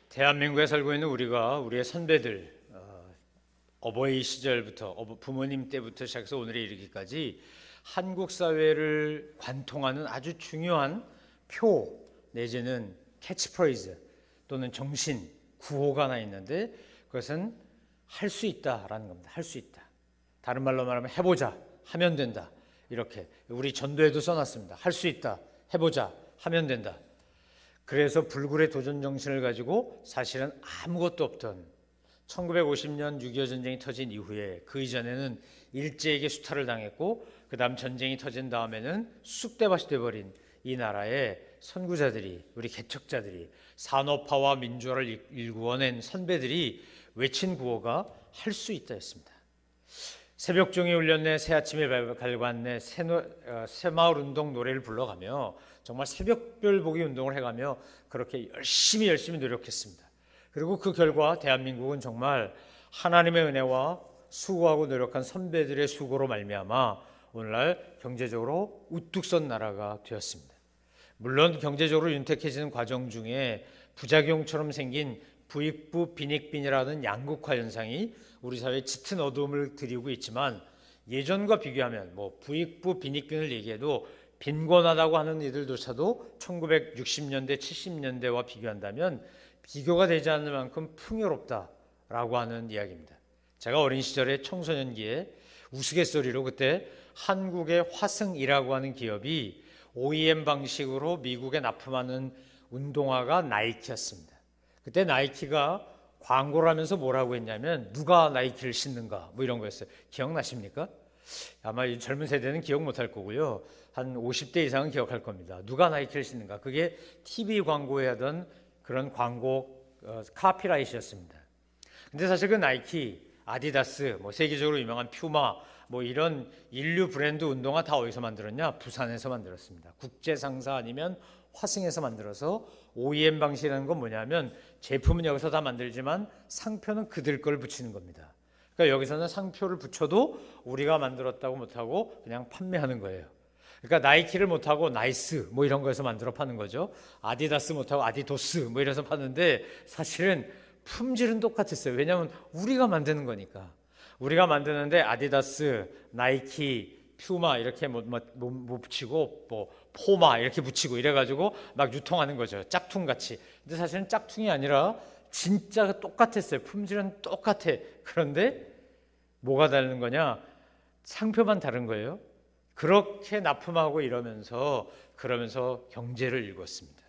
대한민국에 살고 있는 우리가 우리의 선배들 어버이 시절부터 부모님 때부터 시작해서 오늘에 이르기까지 한국 사회를 관통하는 아주 중요한 표 내지는 캐치프레이즈 또는 정신 구호가 하나 있는데 그것은 할 수 있다라는 겁니다. 할 수 있다. 다른 말로 말하면 해보자, 하면 된다. 이렇게 우리 전도에도 써놨습니다. 할 수 있다, 해보자, 하면 된다. 그래서 불굴의 도전 정신을 가지고 사실은 아무것도 없던 1950년 6.25 전쟁이 터진 이후에 그 이전에는 일제에게 수탈을 당했고 그 다음 전쟁이 터진 다음에는 쑥대밭이 돼버린 이 나라의 선구자들이, 우리 개척자들이, 산업화와 민주화를 일구어낸 선배들이 외친 구호가 할 수 있다였습니다. 새벽종이 울렸네, 새아침에 갈관네, 새마을 운동 노래를 불러가며 정말 새벽별 보기 운동을 해가며 그렇게 열심히 노력했습니다. 그리고 그 결과 대한민국은 정말 하나님의 은혜와 수고하고 노력한 선배들의 수고로 말미암아 오늘날 경제적으로 우뚝 선 나라가 되었습니다. 물론 경제적으로 윤택해지는 과정 중에 부작용처럼 생긴 부익부 빈익빈이라는 양극화 현상이 우리 사회에 짙은 어두움을 드리고 있지만 예전과 비교하면 부익부 빈익빈을 얘기해도 빈곤하다고 하는 이들조차도 1960년대 70년대와 비교한다면 비교가 되지 않을 만큼 풍요롭다라고 하는 이야기입니다. 제가 어린 시절에 청소년기에 우스갯소리로 그때 한국의 화승이라고 하는 기업이 OEM 방식으로 미국에 납품하는 운동화가 나이키였습니다. 그때 나이키가 광고를 하면서 뭐라고 했냐면 누가 나이키를 신는가 이런 거였어요. 기억나십니까? 아마 젊은 세대는 기억 못할 거고요. 한 50대 이상은 기억할 겁니다. 누가 나이키를 신는가? 그게 TV 광고에 하던 그런 광고 카피라이트였습니다. 근데 사실 그 나이키, 아디다스, 세계적으로 유명한 퓨마 이런 인류 브랜드 운동화 다 어디서 만들었냐? 부산에서 만들었습니다. 국제 상사 아니면 화승에서 만들어서 OEM 방식이라는 건 뭐냐면 제품은 여기서 다 만들지만 상표는 그들 걸 붙이는 겁니다. 그러니까 여기서는 상표를 붙여도 우리가 만들었다고 못하고 그냥 판매하는 거예요. 그러니까 나이키를 못하고 나이스 이런 거에서 만들어 파는 거죠. 아디다스 못하고 아디도스 이래서 파는데 사실은 품질은 똑같았어요. 왜냐하면 우리가 만드는 거니까. 우리가 만드는데 아디다스, 나이키, 퓨마 이렇게 못 붙이고 포마 이렇게 붙이고 이래가지고 막 유통하는 거죠. 짝퉁같이. 근데 사실은 짝퉁이 아니라 진짜 똑같았어요. 품질은 똑같아. 그런데 뭐가 다른 거냐? 상표만 다른 거예요. 그렇게 납품하고 그러면서 경제를 일궜습니다.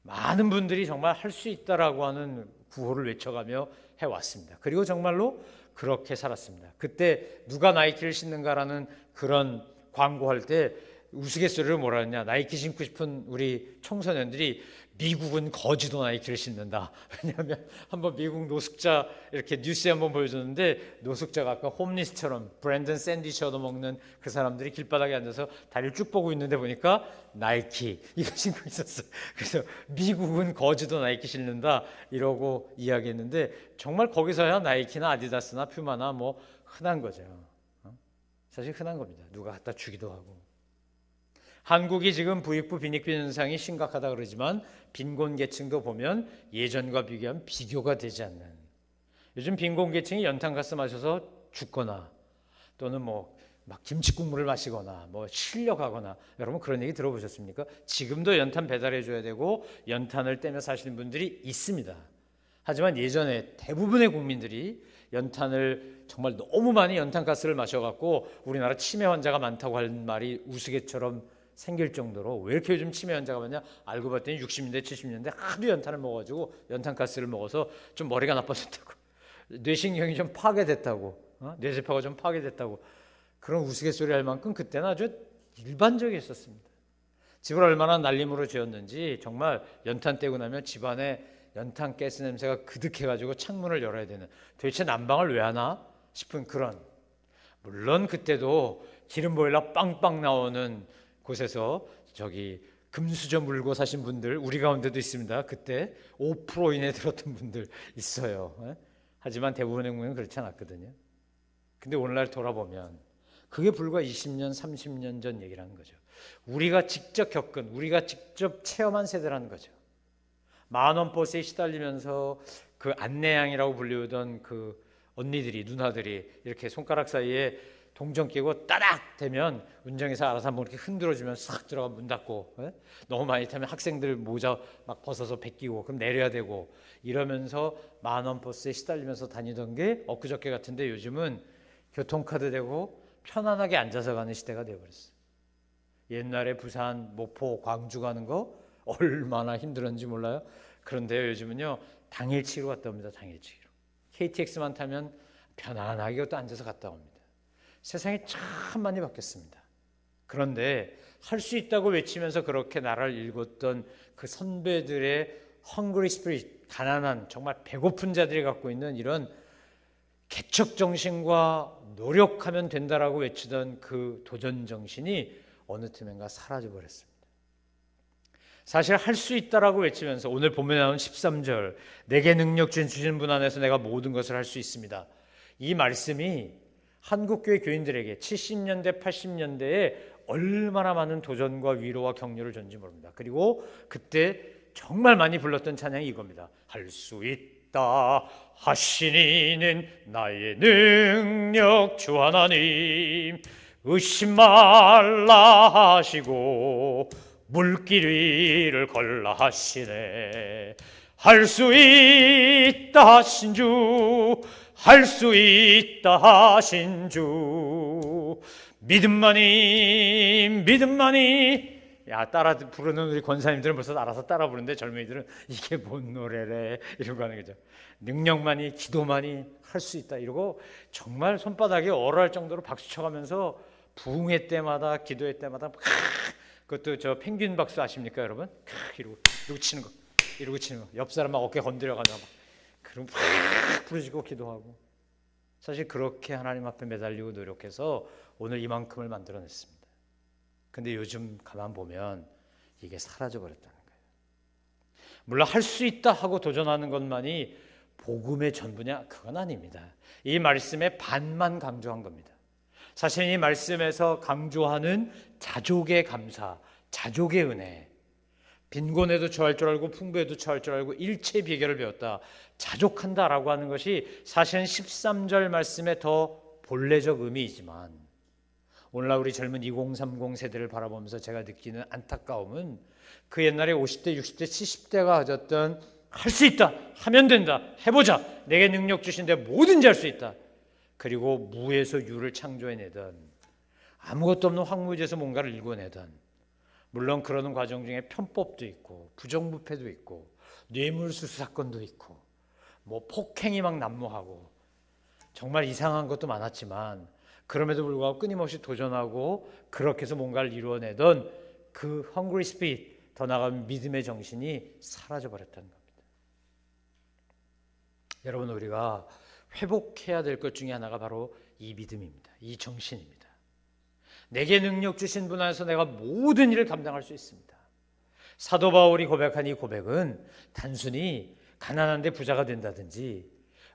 많은 분들이 정말 할 수 있다라고 하는 구호를 외쳐가며 해왔습니다. 그리고 정말로 그렇게 살았습니다. 그때 누가 나이키를 신는가라는 그런 광고할 때 우스갯소리로 뭐라 했냐? 나이키 신고 싶은 우리 청소년들이 미국은 거지도 나이키를 신는다. 왜냐하면 한번 미국 노숙자 이렇게 뉴스에 한번 보여줬는데 노숙자가 아까 홈리스처럼 브랜든 샌디치 얻어먹는 그 사람들이 길바닥에 앉아서 다리를 쭉 보고 있는데 보니까 나이키 이거 신고 있었어요. 그래서 미국은 거지도 나이키 신는다 이러고 이야기했는데 정말 거기서야 나이키나 아디다스나 퓨마나 흔한 거죠. 사실 흔한 겁니다. 누가 갖다 주기도 하고. 한국이 지금 부익부 빈익빈 현상이 심각하다 그러지만 빈곤 계층도 보면 예전과 비교하면 비교가 되지 않는, 요즘 빈곤 계층이 연탄가스 마셔서 죽거나 또는 막 김치 국물을 마시거나 실려가거나, 여러분 그런 얘기 들어보셨습니까? 지금도 연탄 배달해 줘야 되고 연탄을 떼며 사시는 분들이 있습니다. 하지만 예전에 대부분의 국민들이 연탄을 정말 너무 많이 연탄가스를 마셔갖고 우리나라 치매 환자가 많다고 하는 말이 우스갯처럼 생길 정도로, 왜 이렇게 요즘 치매 환자가 많냐? 알고 봤더니 60년대 70년대 하도 연탄을 먹어가지고 연탄가스를 먹어서 좀 머리가 나빠졌다고, 뇌신경이 좀 파괴됐다고, 뇌세포가 좀 파괴됐다고, 그런 우스갯소리 할 만큼 그때는 아주 일반적이었습니다. 집을 얼마나 날림으로 지었는지 정말 연탄 떼고 나면 집안에 연탄 가스 냄새가 그득해가지고 창문을 열어야 되는, 도대체 난방을 왜 하나 싶은 그런. 물론 그때도 기름 보일러 빵빵 나오는 곳에서 금수저 물고 사신 분들 우리 가운데도 있습니다. 그때 5% 이내 들었던 분들 있어요. 하지만 대부분의 국민은 그렇지 않았거든요. 근데 오늘날 돌아보면 그게 불과 20년 30년 전 얘기라는 거죠. 우리가 직접 겪은, 우리가 직접 체험한 세대라는 거죠. 만원 버스에 시달리면서 그 안내양이라고 불리우던 그 언니들이, 누나들이 이렇게 손가락 사이에 동전 끼고 따닥 대면 운전기사 알아서 한번 이렇게 흔들어주면 싹 들어가 문 닫고, 너무 많이 타면 학생들 모자 막 벗어서 벗기고 그럼 내려야 되고 이러면서 만원 버스에 시달리면서 다니던 게 엊그저께 같은데 요즘은 교통카드 대고 편안하게 앉아서 가는 시대가 되어버렸어요. 옛날에 부산, 목포, 광주 가는 거 얼마나 힘들었는지 몰라요. 그런데요, 요즘은요 당일치기로 갔다 옵니다. 당일치기로. KTX만 타면 편안하게 또 앉아서 갔다 옵니다. 세상이 참 많이 바뀌었습니다. 그런데 할 수 있다고 외치면서 그렇게 나라를 일궜던 그 선배들의 hungry spirit, 가난한 정말 배고픈 자들이 갖고 있는 이런 개척 정신과 노력하면 된다라고 외치던 그 도전 정신이 어느 틈엔가 사라져 버렸습니다. 사실 할 수 있다라고 외치면서 오늘 본문에 나온 13절, 내게 능력 주신 분 안에서 내가 모든 것을 할 수 있습니다. 이 말씀이 한국교회 교인들에게 70년대, 80년대에 얼마나 많은 도전과 위로와 격려를 줬는지 모릅니다. 그리고 그때 정말 많이 불렀던 찬양이 이겁니다. 할 수 있다 하시니는 나의 능력 주 하나님, 의심 말라 하시고 물길 위를 걸라 하시네. 할 수 있다 하신 주, 할 수 있다 하신 주, 믿음만이 믿음만이. 야, 따라 부르는 우리 권사님들은 벌써 알아서 따라 부르는데 젊은이들은 이게 뭔 노래래 이러고 하는 거죠. 능력만이, 기도만이 할 수 있다 이러고 정말 손바닥에 얼어할 정도로 박수 쳐가면서 부흥회 때마다 기도회 때마다 그것도 저 펭귄 박수 아십니까 여러분? 이러고 치는 거, 이러고 치는 거, 옆 사람 막 어깨 건드려가지고 그럼 팍 부르짖고 기도하고. 사실 그렇게 하나님 앞에 매달리고 노력해서 오늘 이만큼을 만들어냈습니다. 근데 요즘 가만 보면 이게 사라져버렸다는 거예요. 물론 할 수 있다 하고 도전하는 것만이 복음의 전부냐? 그건 아닙니다. 이 말씀의 반만 강조한 겁니다. 사실 이 말씀에서 강조하는 자족의 감사, 자족의 은혜, 빈곤에도 처할 줄 알고 풍부에도 처할 줄 알고 일체의 비결을 배웠다, 자족한다라고 하는 것이 사실은 13절 말씀의 더 본래적 의미이지만 오늘날 우리 젊은 2030 세대를 바라보면서 제가 느끼는 안타까움은 그 옛날에 50대, 60대, 70대가 가졌던 할 수 있다, 하면 된다, 해보자, 내게 능력 주신데 뭐든지 할 수 있다, 그리고 무에서 유를 창조해내던, 아무것도 없는 황무지에서 뭔가를 일궈내던, 물론 그러는 과정 중에 편법도 있고 부정부패도 있고 뇌물수수 사건도 있고 뭐 폭행이 막 난무하고 정말 이상한 것도 많았지만 그럼에도 불구하고 끊임없이 도전하고 그렇게 해서 뭔가를 이루어내던 그 hungry spirit, 더 나아가면 믿음의 정신이 사라져버렸다는 겁니다. 여러분, 우리가 회복해야 될 것 중에 하나가 바로 이 믿음입니다. 이 정신입니다. 내게 능력 주신 분 안에서 내가 모든 일을 감당할 수 있습니다. 사도 바울이 고백한 이 고백은 단순히 가난한데 부자가 된다든지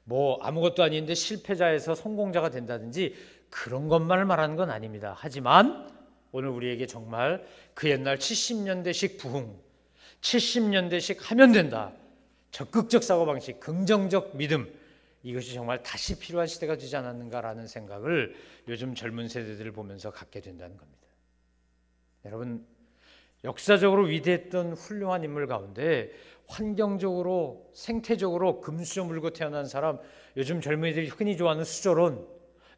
뭐 아무것도 아닌데 실패자에서 성공자가 된다든지 그런 것만을 말하는 건 아닙니다. 하지만 오늘 우리에게 정말 그 옛날 70년대식 부흥, 70년대식 하면 된다, 적극적 사고방식, 긍정적 믿음, 이것이 정말 다시 필요한 시대가 되지 않았는가라는 생각을 요즘 젊은 세대들을 보면서 갖게 된다는 겁니다. 여러분, 역사적으로 위대했던 훌륭한 인물 가운데 환경적으로, 생태적으로 금수저 물고 태어난 사람, 요즘 젊은이들이 흔히 좋아하는 수저론,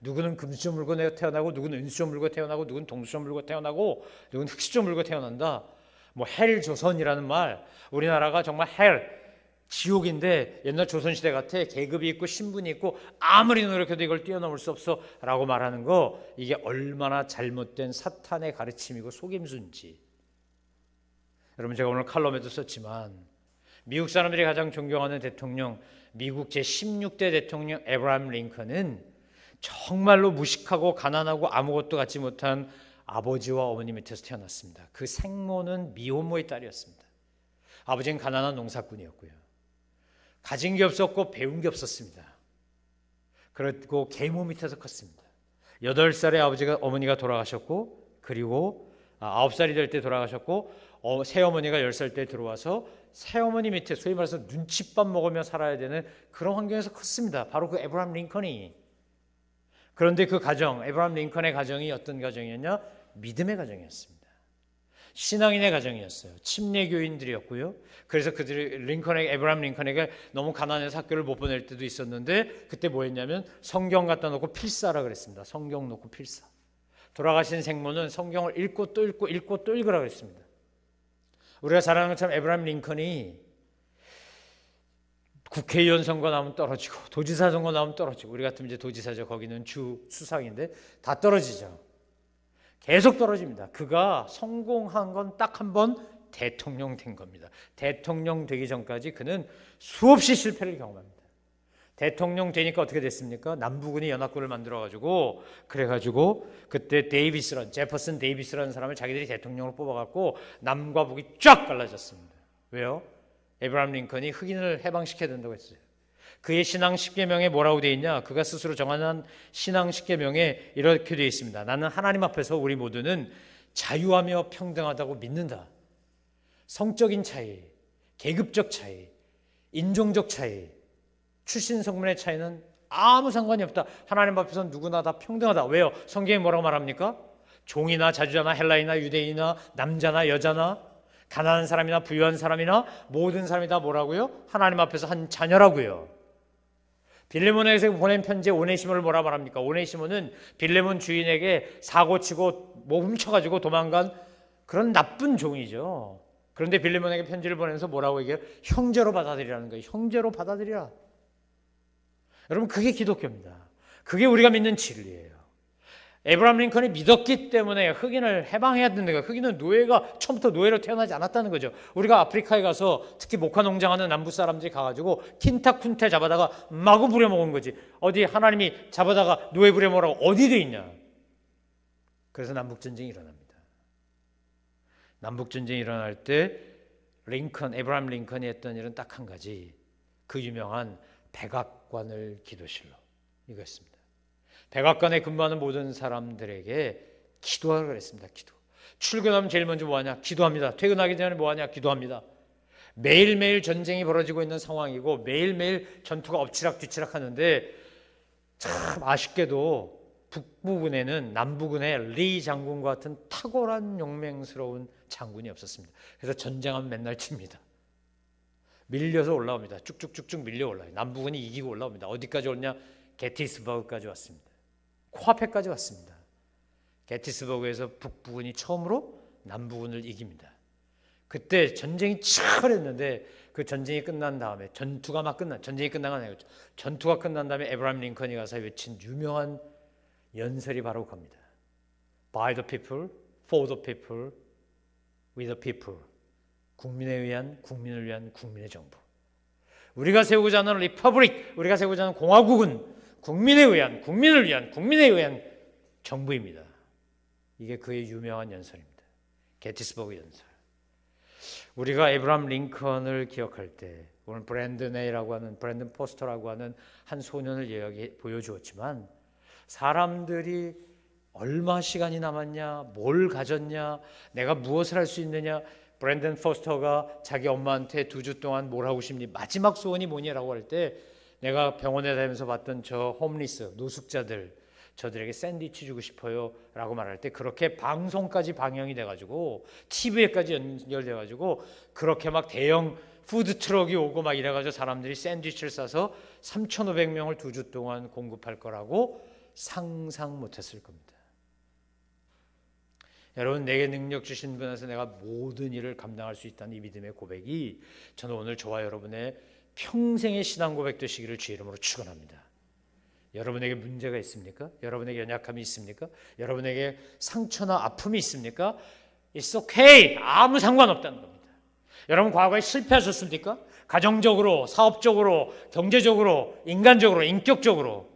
누구는 금수저 물고 태어나고 누구는 은수저 물고 태어나고 누구는 동수저 물고 태어나고 누구는 흑수저 물고 태어난다. 뭐 헬 조선이라는 말, 우리나라가 정말 헬, 지옥인데 옛날 조선시대 같아. 계급이 있고 신분이 있고 아무리 노력해도 이걸 뛰어넘을 수 없어 라고 말하는 거, 이게 얼마나 잘못된 사탄의 가르침이고 속임수인지. 여러분, 제가 오늘 칼럼에도 썼지만 미국 사람들이 가장 존경하는 대통령, 미국 제16대 대통령 에브라임 링컨은 정말로 무식하고 가난하고 아무것도 갖지 못한 아버지와 어머니 밑에서 태어났습니다. 그 생모는 미혼모의 딸이었습니다. 아버지는 가난한 농사꾼이었고요. 가진 게 없었고 배운 게 없었습니다. 그리고 계모 밑에서 컸습니다. 8살에 어머니가 돌아가셨고, 그리고 9살이 될 때 돌아가셨고, 새어머니가 10살 때 들어와서 새어머니 밑에 소위 말해서 눈칫밥 먹으며 살아야 되는 그런 환경에서 컸습니다. 바로 그 에브라함 링컨이. 그런데 그 가정, 에브라함 링컨의 가정이 어떤 가정이었냐? 믿음의 가정이었습니다. 신앙인의 가정이었어요. 침례교인들이었고요. 그래서 그들이 에브라함 링컨에게 너무 가난해서 학교를 못 보낼 때도 있었는데 그때 뭐 했냐면 성경 갖다 놓고 필사라 그랬습니다. 성경 놓고 필사. 돌아가신 생모는 성경을 읽고 또 읽고 읽고 또 읽으라 그랬습니다. 우리가 잘 아는 것처럼 에브라함 링컨이 국회의원 선거 나오면 떨어지고 도지사 선거 나오면 떨어지고, 우리 같으면 이제 도지사죠. 거기는 주 수상인데 다 떨어지죠. 계속 떨어집니다. 그가 성공한 건 딱 한 번 대통령 된 겁니다. 대통령 되기 전까지 그는 수없이 실패를 경험합니다. 대통령 되니까 어떻게 됐습니까? 남부군이 연합군을 만들어가지고 그래가지고 그때 제퍼슨 데이비스라는 사람을 자기들이 대통령으로 뽑아갖고 남과 북이 쫙 갈라졌습니다. 왜요? 에브라함 링컨이 흑인을 해방시켜야 된다고 했어요. 그의 신앙 10계명에 뭐라고 되어 있냐? 그가 스스로 정한 신앙 10계명에 이렇게 되어 있습니다. 나는 하나님 앞에서 우리 모두는 자유하며 평등하다고 믿는다. 성적인 차이, 계급적 차이, 인종적 차이, 출신 성분의 차이는 아무 상관이 없다. 하나님 앞에서 누구나 다 평등하다. 왜요? 성경이 뭐라고 말합니까? 종이나 자주자나 헬라인이나 유대인이나 남자나 여자나 가난한 사람이나 부유한 사람이나 모든 사람이 다 뭐라고요? 하나님 앞에서 한 자녀라고요. 빌레몬에게 보낸 편지에 오네시모를 뭐라 말합니까? 오네시모는 빌레몬 주인에게 사고치고 뭐 훔쳐가지고 도망간 그런 나쁜 종이죠. 그런데 빌레몬에게 편지를 보내면서 뭐라고 얘기해요? 형제로 받아들이라는 거예요. 형제로 받아들이라. 여러분, 그게 기독교입니다. 그게 우리가 믿는 진리예요. 에브라함 링컨이 믿었기 때문에 흑인을 해방해야 되는 거예요. 흑인은 노예가 처음부터 노예로 태어나지 않았다는 거죠. 우리가 아프리카에 가서 특히 목화 농장하는 남부 사람들이 가가지고 킨타쿤테 잡아다가 마구 부려먹은 거지. 어디 하나님이 잡아다가 노예 부려먹으라고 어디 돼 있냐. 그래서 남북전쟁이 일어납니다. 남북전쟁이 일어날 때 에브라함 링컨이 했던 일은 딱 한 가지. 그 유명한 백악관을 기도실로 이거였습니다. 백악관에 근무하는 모든 사람들에게 기도하라 그랬습니다. 기도. 출근하면 제일 먼저 뭐하냐? 기도합니다. 퇴근하기 전에 뭐하냐? 기도합니다. 매일매일 전쟁이 벌어지고 있는 상황이고 매일매일 전투가 엎치락뒤치락 하는데 참 아쉽게도 북부군에는 남부군의 리 장군과 같은 탁월한 용맹스러운 장군이 없었습니다. 그래서 전쟁하면 맨날 칩니다. 밀려서 올라옵니다. 쭉쭉쭉쭉 밀려 올라요. 남부군이 이기고 올라옵니다. 어디까지 오냐? 게티스버그까지 왔습니다. 코앞에까지 왔습니다. 게티스버그에서 북부군이 처음으로 남부군을 이깁니다. 그때 전쟁이 치열했는데 그 전쟁이 끝난 다음에 전쟁이 끝난 건 아니고 전투가 끝난 다음에 에브라함 링컨이 가서 외친 유명한 연설이 바로 겁니다. By the people, for the people, with the people. 국민에 의한, 국민을 위한 국민의 정부. 우리가 세우고자 하는 리퍼블릭, 우리가 세우고자 하는 공화국은 국민에 의한, 국민을 위한, 국민에 의한 정부입니다. 이게 그의 유명한 연설입니다. 게티스버그 연설. 우리가 에브라함 링컨을 기억할 때 오늘 브랜든 포스터라고 하는 한 소년을 보여주었지만 사람들이 얼마 시간이 남았냐, 뭘 가졌냐, 내가 무엇을 할 수 있느냐. 브랜든 포스터가 자기 엄마한테 2주 동안 뭘 하고 싶니? 마지막 소원이 뭐냐라고 할 때 내가 병원에 다니면서 봤던 저 홈리스, 노숙자들, 저들에게 샌드위치 주고 싶어요 라고 말할 때 그렇게 방송까지 방영이 돼가지고 TV에까지 연결돼가지고 그렇게 막 대형 푸드트럭이 오고 막 이래가지고 사람들이 샌드위치를 싸서 3,500명을 2주 동안 공급할 거라고 상상 못했을 겁니다. 여러분, 내게 능력 주신 분에서 내가 모든 일을 감당할 수 있다는 이 믿음의 고백이 저는 오늘 저와 여러분의 평생의 신앙 고백 되시기를 주의 이름으로 축원합니다. 여러분에게 문제가 있습니까? 여러분에게 연약함이 있습니까? 여러분에게 상처나 아픔이 있습니까? It's okay. 아무 상관없다는 겁니다. 여러분 과거에 실패하셨습니까? 가정적으로, 사업적으로, 경제적으로, 인간적으로, 인격적으로,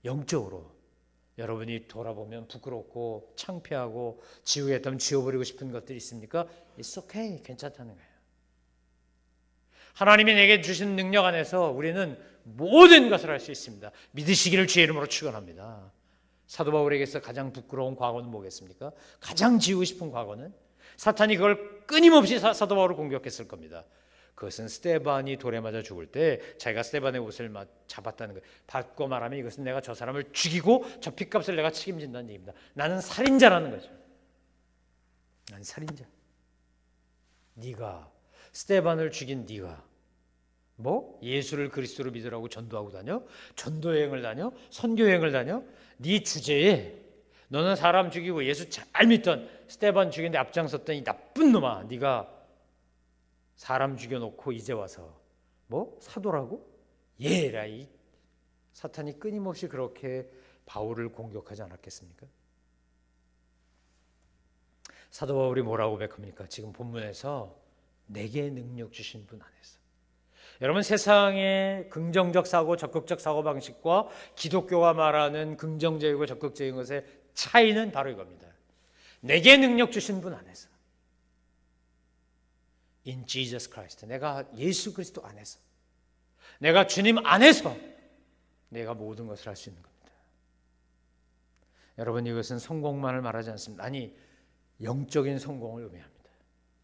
영적으로 여러분이 돌아보면 부끄럽고 창피하고 지우겠다면 지워버리고 싶은 것들이 있습니까? It's okay. 괜찮다는 거예요. 하나님이 내게 주신 능력 안에서 우리는 모든 것을 할 수 있습니다. 믿으시기를 주의 이름으로 축원합니다. 사도 바울에게서 가장 부끄러운 과거는 뭐겠습니까? 가장 지우고 싶은 과거는 사탄이 그걸 끊임없이 사도 바울을 공격했을 겁니다. 그것은 스데반이 돌에 맞아 죽을 때 자기가 스데반의 옷을 잡았다는 거예요. 바꿔 말하면 이것은 내가 저 사람을 죽이고 저 핏값을 내가 책임진다는 얘기입니다. 나는 살인자라는 거죠. 난 살인자. 네가 스데반을 죽인 네가 뭐 예수를 그리스도로 믿으라고 전도하고 다녀? 전도여행을 다녀? 선교여행을 다녀? 네 주제에 너는 사람 죽이고 예수 잘 믿던 스데반 죽이는데 앞장섰던 이 나쁜 놈아, 네가 사람 죽여놓고 이제 와서 뭐 사도라고? 예라. 이 사탄이 끊임없이 그렇게 바울을 공격하지 않았겠습니까? 사도 바울이 뭐라고 고백합니까? 지금 본문에서 내게 능력 주신 분 안에서. 여러분, 세상의 긍정적 사고, 적극적 사고 방식과 기독교가 말하는 긍정적이고 적극적인 것의 차이는 바로 이겁니다. 내게 능력 주신 분 안에서. In Jesus Christ. 내가 예수 그리스도 안에서. 내가 주님 안에서 내가 모든 것을 할 수 있는 겁니다. 여러분, 이것은 성공만을 말하지 않습니다. 아니, 영적인 성공을 의미합니다.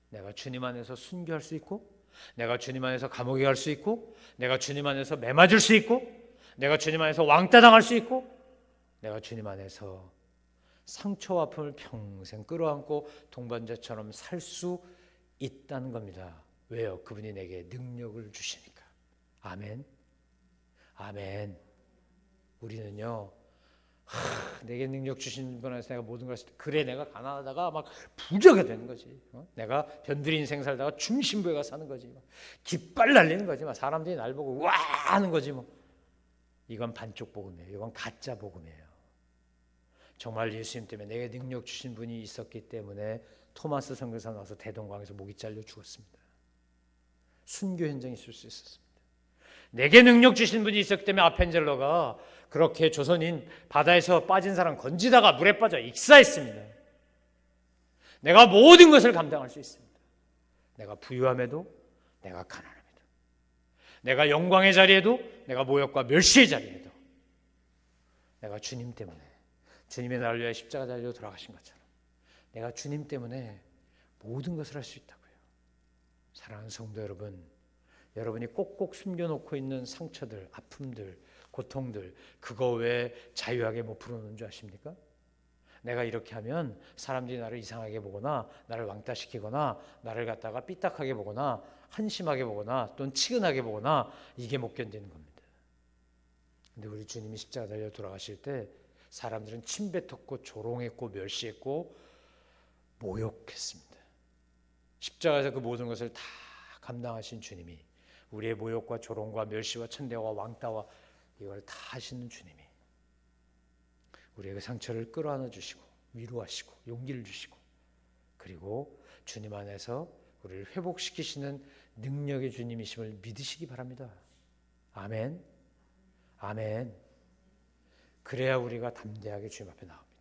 내가 주님 안에서 순교할 수 있고, 내가 주님 안에서 감옥에 갈 수 있고, 내가 주님 안에서 매 맞을 수 있고, 내가 주님 안에서 왕따 당할 수 있고, 내가 주님 안에서 상처와 아픔을 평생 끌어안고 동반자처럼 살 수 있다는 겁니다. 왜요? 그분이 내게 능력을 주시니까. 아멘. 아멘. 우리는요, 내게 능력 주신 분 안에서 내가 모든 걸 할 수 있다. 그래, 내가 가난하다가 막 부자가 되는 거지. 내가 변두리 인생 살다가 중심부에 가 사는 거지. 깃발 날리는 거지. 사람들이 날 보고 와 하는 거지 뭐. 이건 반쪽 복음이에요. 이건 가짜 복음이에요. 정말 예수님 때문에 내게 능력 주신 분이 있었기 때문에 토마스 선교사 나와서 대동강에서 목이 잘려 죽었습니다. 순교 현장이 있을 수 있었습니다. 내게 능력 주신 분이 있었기 때문에 아펜젤러가 그렇게 조선인 바다에서 빠진 사람 건지다가 물에 빠져 익사했습니다. 내가 모든 것을 감당할 수 있습니다. 내가 부유함에도, 내가 가난함에도, 내가 영광의 자리에도, 내가 모욕과 멸시의 자리에도, 내가 주님 때문에, 주님의 나를 위하여 십자가 달려 돌아가신 것처럼 내가 주님 때문에 모든 것을 할 수 있다고요. 사랑하는 성도 여러분, 여러분이 꼭꼭 숨겨놓고 있는 상처들, 아픔들, 고통들, 그거 왜 자유하게 못 풀어놓는 줄 아십니까? 내가 이렇게 하면 사람들이 나를 이상하게 보거나 나를 왕따시키거나 나를 갖다가 삐딱하게 보거나 한심하게 보거나 또는 치근하게 보거나 이게 못 견디는 겁니다. 근데 우리 주님이 십자가 달려 돌아가실 때 사람들은 침뱉었고 조롱했고 멸시했고 모욕했습니다. 십자가에서 그 모든 것을 다 감당하신 주님이 우리의 모욕과 조롱과 멸시와 천대와 왕따와 이걸 다 하시는 주님이 우리의 그 상처를 끌어안아 주시고 위로하시고 용기를 주시고 그리고 주님 안에서 우리를 회복시키시는 능력의 주님이심을 믿으시기 바랍니다. 아멘. 아멘. 그래야 우리가 담대하게 주님 앞에 나옵니다.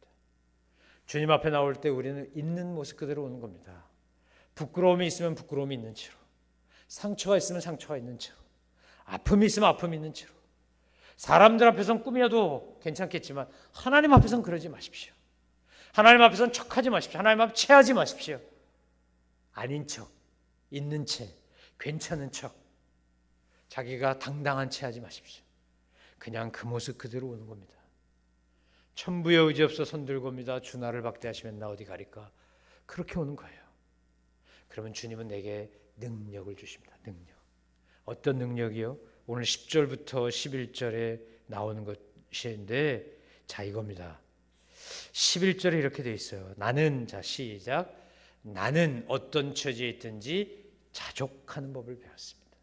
주님 앞에 나올 때 우리는 있는 모습 그대로 오는 겁니다. 부끄러움이 있으면 부끄러움이 있는 채로, 상처가 있으면 상처가 있는 채로, 아픔이 있으면 아픔이 있는 채로, 사람들 앞에서는 꾸며도 괜찮겠지만 하나님 앞에서는 그러지 마십시오. 하나님 앞에서는 척하지 마십시오. 하나님 앞에 체하지 마십시오. 아닌 척, 있는 채, 괜찮은 척, 자기가 당당한 채 하지 마십시오. 그냥 그 모습 그대로 오는 겁니다. 천부의 의지 없어 손 들고 옵니다. 주 나를 박대하시면 나 어디 가리까? 그렇게 오는 거예요. 그러면 주님은 내게 능력을 주십니다. 능력. 어떤 능력이요? 오늘 10절부터 11절에 나오는 것인데 자 이겁니다. 11절에 이렇게 되어 있어요. 나는, 자 시작, 나는 어떤 처지에 있든지 자족하는 법을 배웠습니다.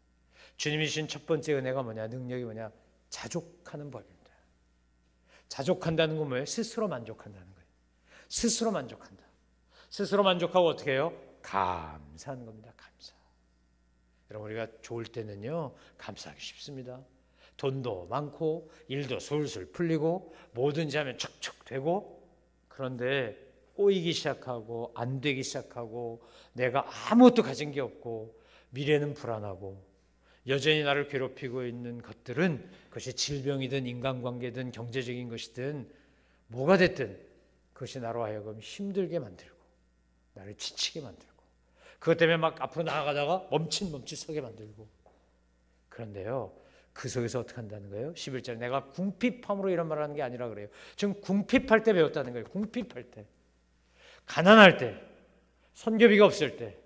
주님이 주신 첫 번째 은혜가 뭐냐? 능력이 뭐냐? 자족하는 법입니다. 자족한다는 건 뭐예요? 스스로 만족한다는 거예요. 스스로 만족한다. 스스로 만족하고 어떻게 해요? 감사하는 겁니다. 감사. 여러분 우리가 좋을 때는요 감사하기 쉽습니다. 돈도 많고 일도 술술 풀리고 뭐든지 하면 척척 되고 그런데 꼬이기 시작하고 안 되기 시작하고 내가 아무것도 가진 게 없고 미래는 불안하고 여전히 나를 괴롭히고 있는 것들은 그것이 질병이든 인간관계든 경제적인 것이든 뭐가 됐든 그것이 나로 하여금 힘들게 만들고 나를 지치게 만들고 그것 때문에 막 앞으로 나아가다가 멈칫멈칫 서게 만들고. 그런데요, 그 속에서 어떻게 한다는 거예요? 11절, 내가 궁핍함으로 이런 말을 하는 게 아니라 그래요. 지금 궁핍할 때 배웠다는 거예요. 궁핍할 때, 가난할 때, 선교비가 없을 때,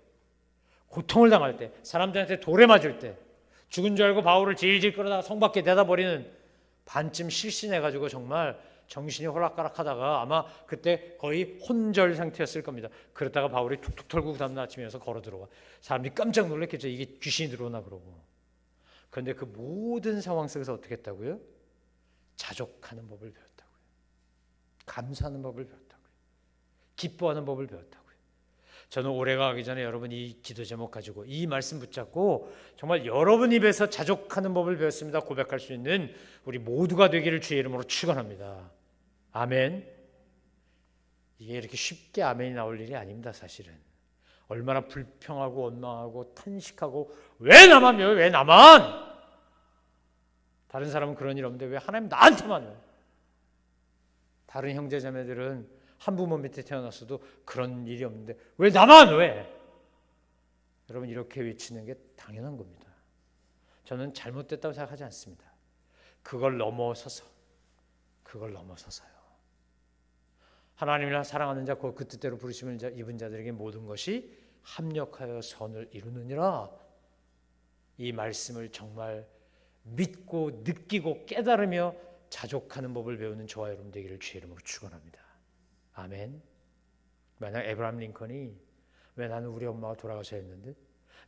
고통을 당할 때, 사람들한테 돌에 맞을 때, 죽은 줄 알고 바울을 질질 끌어다가 성 밖에 내다버리는 반쯤 실신해가지고 정말 정신이 호락가락하다가 아마 그때 거의 혼절 상태였을 겁니다. 그러다가 바울이 툭툭 털고 그 다음날 아침에 와서 걸어 들어와. 사람들이 깜짝 놀랐겠죠. 이게 귀신이 들어오나 그러고. 그런데 그 모든 상황 속에서 어떻게 했다고요? 자족하는 법을 배웠다고요. 감사하는 법을 배웠다고요. 기뻐하는 법을 배웠다고요. 저는 올해가 가기 전에 여러분 이 기도 제목 가지고 이 말씀 붙잡고 정말 여러분 입에서 자족하는 법을 배웠습니다 고백할 수 있는 우리 모두가 되기를 주의 이름으로 축원합니다. 아멘. 이게 이렇게 쉽게 아멘이 나올 일이 아닙니다. 사실은 얼마나 불평하고 원망하고 탄식하고 왜 나만 왜 나만, 다른 사람은 그런 일 없는데 왜 하나님 나한테만. 다른 형제 자매들은 한 부모 밑에 태어났어도 그런 일이 없는데 왜 나만 왜? 여러분 이렇게 외치는 게 당연한 겁니다. 저는 잘못됐다고 생각하지 않습니다. 그걸 넘어서서요. 하나님을 사랑하는 자, 그 뜻대로 부르심을 입은 자들에게 모든 것이 합력하여 선을 이루느니라. 이 말씀을 정말 믿고 느끼고 깨달으며 자족하는 법을 배우는 저와 여러분 되기를 주의 이름으로 축원합니다. 아멘. 만약 에브라임 링컨이 왜 나는 우리 엄마가 돌아가셔야 했는데,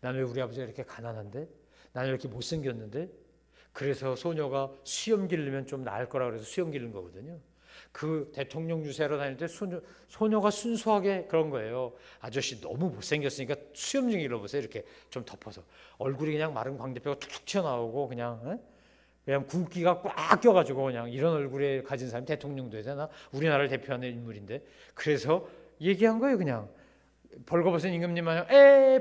나는 왜 우리 아버지가 이렇게 가난한데, 나는 이렇게 못생겼는데, 그래서 소녀가 수염 기르면 좀 나을 거라 그래서 수염 기른 거거든요. 그 대통령 유세로 다닐 때 소녀가 순수하게 그런 거예요. 아저씨 너무 못생겼으니까 수염 좀 길러보세요. 이렇게 좀 덮어서 얼굴이 그냥 마른 광대뼈가 툭툭 튀어나오고 그냥 굵기가 꽉 껴가지고 그냥 이런 얼굴에 가진 사람이 대통령도 되잖아. 우리나라를 대표하는 인물인데. 그래서 얘기한 거예요. 그냥 벌거벗은 임금님 마냥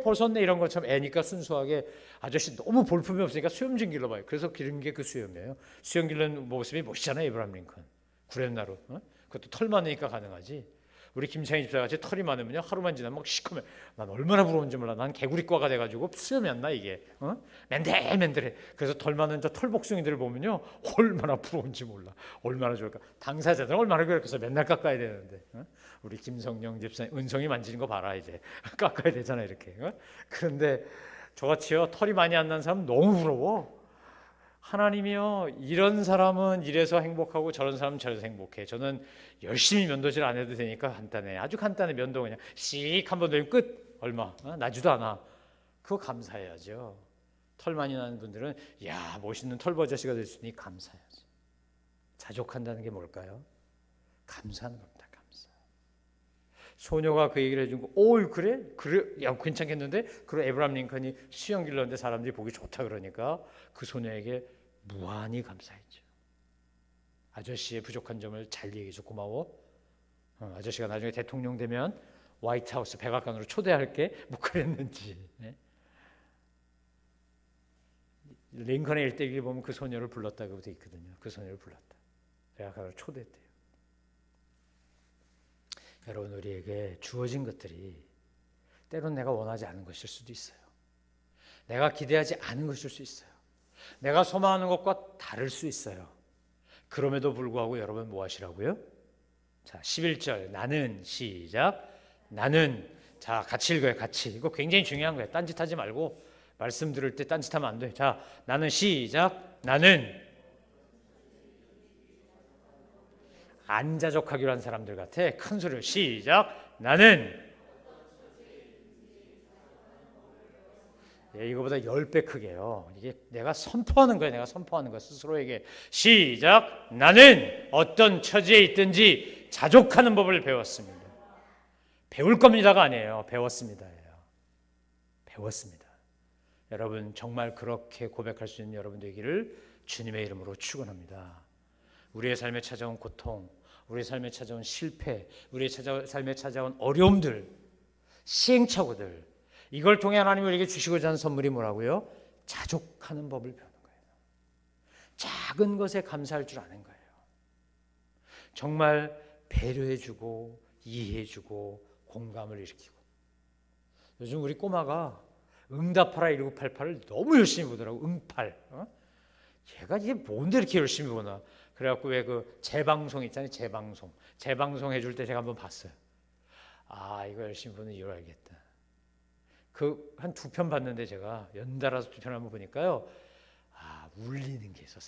벗었네 이런 것처럼 애니까 순수하게 아저씨 너무 볼품이 없으니까 수염 좀 길러봐요. 그래서 기른 게 그 수염이에요. 수염 기른 모습이 멋있잖아요. 에브라임 링컨. 구렛나루. 그것도 털 많으니까 가능하지. 우리 김창희 집사같이 털이 많으면요 하루만 지나면 막 시커매. 난 얼마나 부러운지 몰라. 난 개구리과가 돼가지고 수염이 안 나 이게. 맨들맨들해. 그래서 털 많은 저 털복숭이들을 보면요 얼마나 부러운지 몰라. 얼마나 좋을까. 당사자들은 얼마나 그렇겠어. 맨날 깎아야 되는데. 우리 김성령 집사 은성이 만지는 거 봐라 이제. 깎아야 되잖아 이렇게. 그런데 저같이요 털이 많이 안 난 사람 너무 부러워. 하나님이요 이런 사람은 이래서 행복하고 저런 사람은 저래서 행복해. 저는 열심히 면도질 안 해도 되니까 간단해. 아주 간단해. 면도 그냥 씩 한번 돌리면 끝. 얼마 나지도 않아. 그거 감사해야죠. 털 많이 나는 분들은 야 멋있는 털버저씨가 될 수 있으니 감사해야지. 자족한다는 게 뭘까요? 감사하는 겁니다. 감사. 소녀가 그 얘기를 해준 거, 그래? 야 괜찮겠는데? 그리고 에브라임 링컨이 수염 길렀는데 사람들이 보기 좋다 그러니까 그 소녀에게 무한히 감사했죠. 아저씨의 부족한 점을 잘 얘기해서 고마워. 아저씨가 나중에 대통령 되면 화이트하우스 백악관으로 초대할게. 뭐 그랬는지. 링컨의 일대기에 보면 그 소녀를 불렀다고 돼 있거든요. 그 소녀를 불렀다. 백악관으로 초대했대요. 여러분 우리에게 주어진 것들이 때론 내가 원하지 않은 것일 수도 있어요. 내가 기대하지 않은 것일 수 있어요. 내가 소망하는 것과 다를 수 있어요. 그럼에도 불구하고 여러분 뭐 하시라고요? 자 11절 나는 시작 나는 자 같이 읽어요. 같이. 이거 굉장히 중요한 거예요. 딴짓하지 말고 말씀 들을 때 딴짓하면 안 돼. 자 나는 시작 나는 안 자족하기로 한 사람들 같아. 큰 소리로 시작 나는 이거보다 10배 크게요. 이게 내가 선포하는 거예요. 내가 선포하는 거 스스로에게 시작 나는 어떤 처지에 있든지 자족하는 법을 배웠습니다. 배울 겁니다가 아니에요. 배웠습니다예요. 배웠습니다. 여러분 정말 그렇게 고백할 수 있는 여러분 되기를 주님의 이름으로 축원합니다. 우리의 삶에 찾아온 고통, 우리의 삶에 찾아온 실패, 우리의 삶에 찾아온 어려움들, 시행착오들, 이걸 통해 하나님이 우리에게 주시고자 하는 선물이 뭐라고요? 자족하는 법을 배우는 거예요. 작은 것에 감사할 줄 아는 거예요. 정말 배려해주고 이해해주고 공감을 일으키고 요즘 우리 꼬마가 응답하라 1988을 너무 열심히 보더라고. 응팔. 걔가 이게 뭔데 이렇게 열심히 보나. 그래갖고 왜 그 재방송 있잖아요. 재방송 해줄 때 제가 한번 봤어요. 아, 이거 열심히 보는 이유를 알겠다. 그 한 2편 봤는데 제가 연달아서 2편 한번 보니까요. 아, 울리는 게 있어.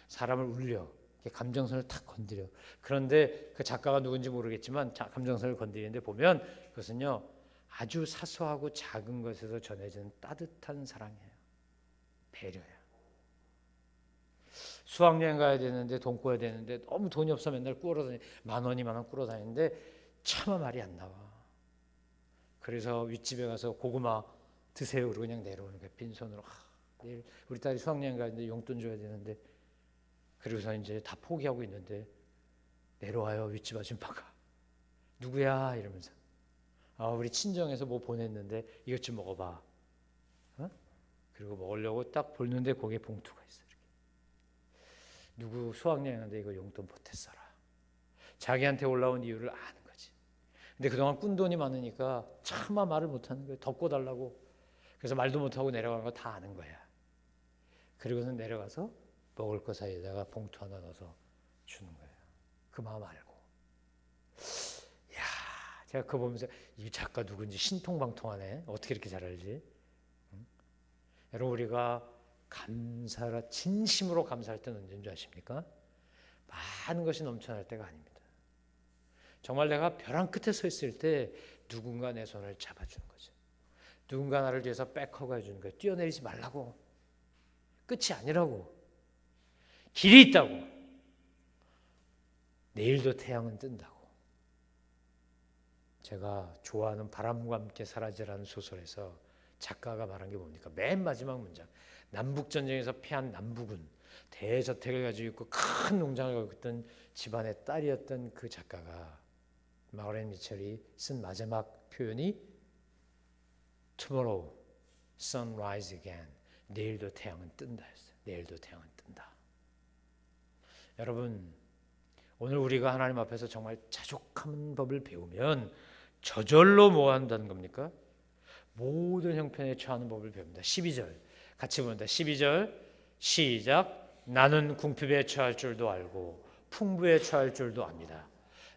사람을 울려. 감정선을 탁 건드려. 그런데 그 작가가 누군지 모르겠지만 감정선을 건드리는데 보면 그것은요, 아주 사소하고 작은 것에서 전해지는 따뜻한 사랑이에요. 배려예요. 수학여행 가야 되는데 돈 꿔야 되는데 너무 돈이 없어 맨날 꾸러 다니, 10,000원 2만원 꾸러 다니는데 차마 말이 안 나와. 그래서 윗집에 가서 고구마 드세요 그러고 그냥 내려오는 거예요. 빈손으로. 내일 우리 딸이 수학여행 가는데 용돈 줘야 되는데, 그리고서 이제 다 포기하고 있는데 내려와요. 윗집 아줌마가. 누구야? 이러면서. 아, 우리 친정에서 뭐 보냈는데 이것 좀 먹어봐. 그리고 먹으려고 딱 보는데 거기에 봉투가 있어. 이렇게. 누구 수학여행하는데 이거 용돈 보탰어라. 자기한테 올라온 이유를 아는 거지. 근데 그동안 꾼 돈이 많으니까 차마 말을 못하는 거예요. 덮고달라고. 그래서 말도 못하고 내려간 거 다 아는 거야. 그리고는 내려가서 먹을 거 사이에다가 봉투 하나 넣어서 주는 거예요. 그 마음 알고. 이야, 제가 그거 보면서 이 작가 누군지 신통방통하네. 어떻게 이렇게 잘 알지? 여러분, 우리가 진심으로 감사할 때는 언제인 줄 아십니까? 많은 것이 넘쳐날 때가 아닙니다. 정말 내가 벼랑 끝에 서 있을 때 누군가 내 손을 잡아주는 거죠. 누군가 나를 위해서 백허그 해주는 거예요. 뛰어내리지 말라고. 끝이 아니라고. 길이 있다고. 내일도 태양은 뜬다고. 제가 좋아하는 바람과 함께 사라지라는 소설에서 작가가 말한 게 뭡니까? 맨 마지막 문장. 남북전쟁에서 패한 남북은 대저택을 가지고 있고 큰 농장을 가지고 있던 집안의 딸이었던 그 작가가, 마거렛 미첼이 쓴 마지막 표현이 Tomorrow, sun rise again. 내일도 태양은 뜬다 했어요. 내일도 태양은 뜬다. 여러분, 오늘 우리가 하나님 앞에서 정말 자족하는 법을 배우면 저절로 뭐 한다는 겁니까? 모든 형편에 처하는 법을 배웁니다. 12절 같이 봅니다. 12절 시작. 나는 궁핍에 처할 줄도 알고 풍부에 처할 줄도 압니다.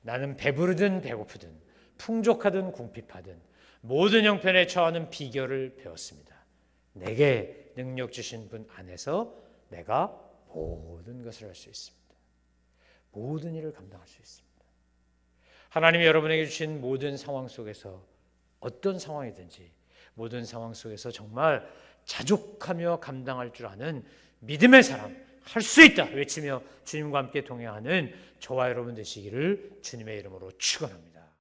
나는 배부르든 배고프든 풍족하든 궁핍하든 모든 형편에 처하는 비결을 배웠습니다. 내게 능력 주신 분 안에서 내가 모든 것을 할 수 있습니다. 모든 일을 감당할 수 있습니다. 하나님이 여러분에게 주신 모든 상황 속에서 어떤 상황이든지 모든 상황 속에서 정말 자족하며 감당할 줄 아는 믿음의 사람, 할 수 있다 외치며 주님과 함께 동행하는 저와 여러분 되시기를 주님의 이름으로 축원합니다.